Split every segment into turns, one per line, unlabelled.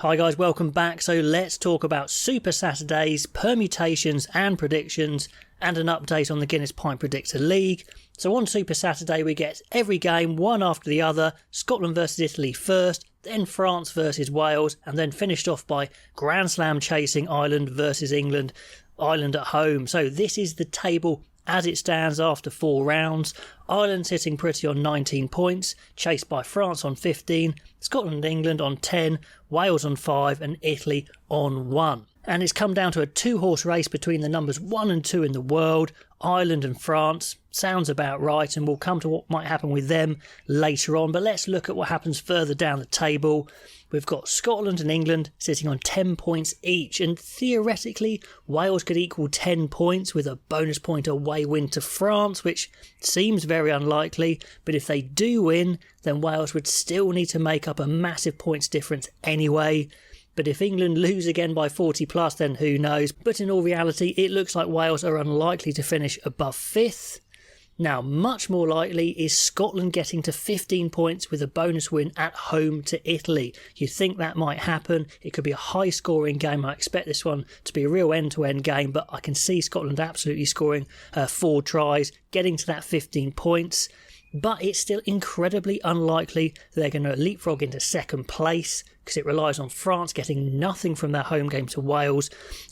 Hi guys, welcome back. So let's talk about Super Saturdays, permutations and predictions, and an update on the Guinness Pint Predictor League. So on Super Saturday we get every game one after the other, Scotland versus Italy first, then France versus Wales, and then finished off by Grand Slam chasing Ireland versus England, Ireland at home. So this is the table as it stands after 4 rounds. Ireland sitting pretty on 19 points, chased by France on 15, Scotland and England on 10, Wales on 5 and Italy on 1. And it's come down to a 2-horse race between the numbers 1 and 2 in the world, Ireland and France. Sounds about right, and we'll come to what might happen with them later on. But let's look at what happens further down the table. We've got Scotland and England sitting on 10 points each, and theoretically Wales could equal 10 points with a bonus point away win to France, which seems very unlikely. But if they do win, then Wales would still need to make up a massive points difference anyway. But if England lose again by 40 plus, then who knows. But in all reality, it looks like Wales are unlikely to finish above 5th. Now, much more likely is Scotland getting to 15 points with a bonus win at home to Italy. You think that might happen. It could be a high-scoring game. I expect this one to be a real end-to-end game, but I can see Scotland absolutely scoring 4 tries, getting to that 15 points. But it's still incredibly unlikely they're going to leapfrog into second place, because it relies on France getting nothing from their home game to Wales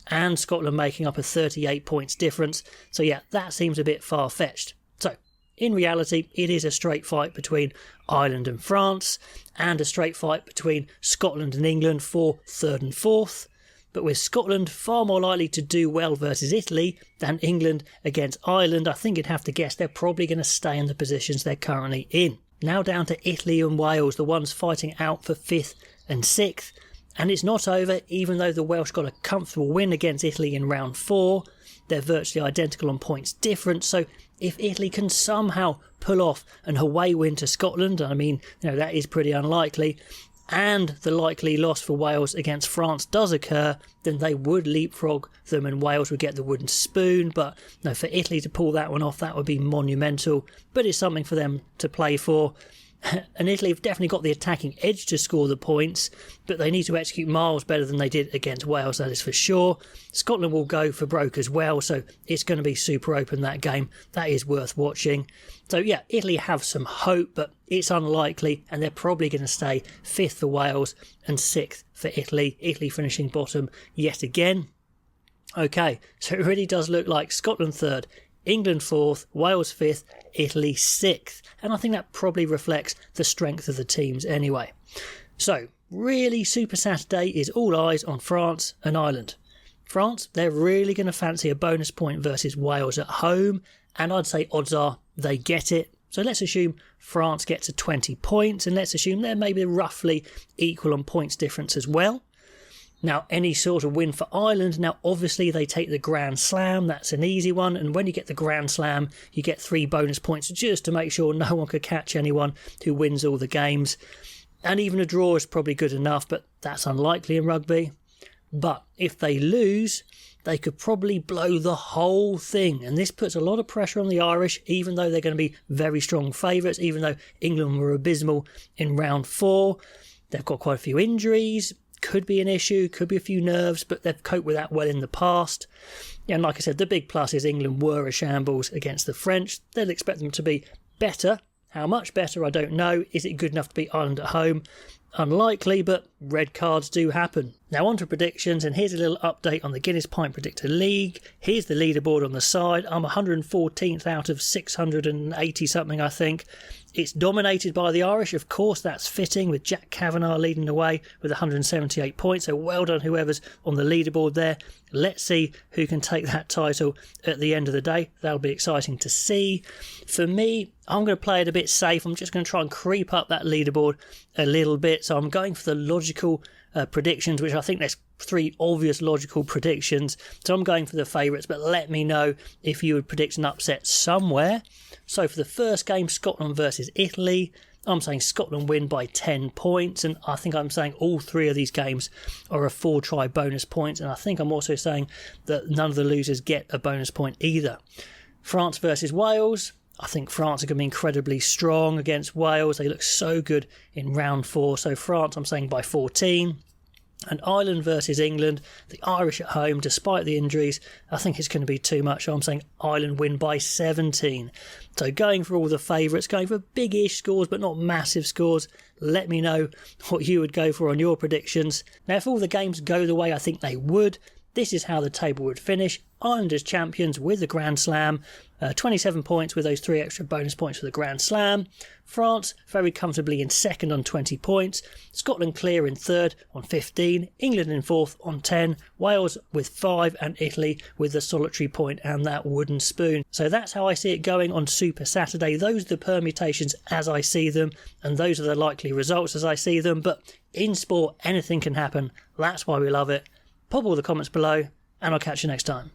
and Scotland making up a 38 points difference. So yeah, that seems a bit far-fetched. So, in reality, it is a straight fight between Ireland and France, and a straight fight between Scotland and England for 3rd and 4th. But with Scotland far more likely to do well versus Italy than England against Ireland, I think you'd have to guess they're probably going to stay in the positions they're currently in. Now down to Italy and Wales, the ones fighting out for 5th and 6th. And it's not over, even though the Welsh got a comfortable win against Italy in round 4. They're virtually identical on points difference, so if Italy can somehow pull off an away win to Scotland, I mean, that is pretty unlikely, and the likely loss for Wales against France does occur, then they would leapfrog them and Wales would get the wooden spoon. But no, for Italy to pull that one off, that would be monumental, but it's something for them to play for. And Italy have definitely got the attacking edge to score the points, but they need to execute miles better than they did against Wales, that is for sure. Scotland will go for broke as well, so it's going to be super open, that game. That is worth watching. So yeah, Italy have some hope, but it's unlikely, and they're probably going to stay 5th for Wales and 6th for Italy. Italy finishing bottom yet again. Okay, so it really does look like Scotland 3rd, England 4th, Wales 5th, Italy 6th. And I think that probably reflects the strength of the teams anyway. So, really, Super Saturday is all eyes on France and Ireland. France, they're really going to fancy a bonus point versus Wales at home, and I'd say odds are they get it. So let's assume France gets to 20 points, and let's assume they're maybe roughly equal on points difference as well. Now, any sort of win for Ireland, now obviously they take the Grand Slam, that's an easy one, and when you get the Grand Slam, you get 3 bonus points just to make sure no one could catch anyone who wins all the games. And even a draw is probably good enough, but that's unlikely in rugby. But if they lose, they could probably blow the whole thing, and this puts a lot of pressure on the Irish, even though they're going to be very strong favourites, even though England were abysmal in round 4. They've got quite a few injuries. Could be an issue, could be a few nerves, but they've coped with that well in the past. And like I said, the big plus is England were a shambles against the French. They'll expect them to be better. How much better, I don't know. Is it good enough to beat Ireland at home? Unlikely, but red cards do happen. Now on to predictions, and here's a little update on the Guinness Pint Predictor League. Here's the leaderboard on the side. I'm 114th out of 680 something, I think. It's dominated by the Irish, of course, that's fitting, with Jack Kavanagh leading the way with 178 points, so well done whoever's on the leaderboard there. Let's see who can take that title at the end of the day. That'll be exciting to see. For me, I'm going to play it a bit safe. I'm just going to try and creep up that leaderboard a little bit, so I'm going for the logical predictions, which I think there's 3 obvious logical predictions, so I'm going for the favourites, but let me know if you would predict an upset somewhere. So for the first game, Scotland versus Italy, I'm saying Scotland win by 10 points, and I think I'm saying all 3 of these games are a 4-try bonus point, and I think I'm also saying that none of the losers get a bonus point either. France versus Wales, I think France are going to be incredibly strong against Wales. They look so good in round 4, so France I'm saying by 14. And Ireland versus England, the Irish at home, despite the injuries, I think it's going to be too much. So I'm saying Ireland win by 17. So going for all the favourites, going for big-ish scores but not massive scores. Let me know what you would go for on your predictions. Now, if all the games go the way I think they would, this is how the table would finish. Ireland as champions with the Grand Slam, 27 points with those 3 extra bonus points for the Grand Slam. France very comfortably in second on 20 points. Scotland clear in third on 15. England in fourth on 10. Wales with 5 and Italy with the solitary point and that wooden spoon. So that's how I see it going on Super Saturday. Those are the permutations as I see them, and those are the likely results as I see them. But in sport, anything can happen. That's why we love it. Pop all the comments below, and I'll catch you next time.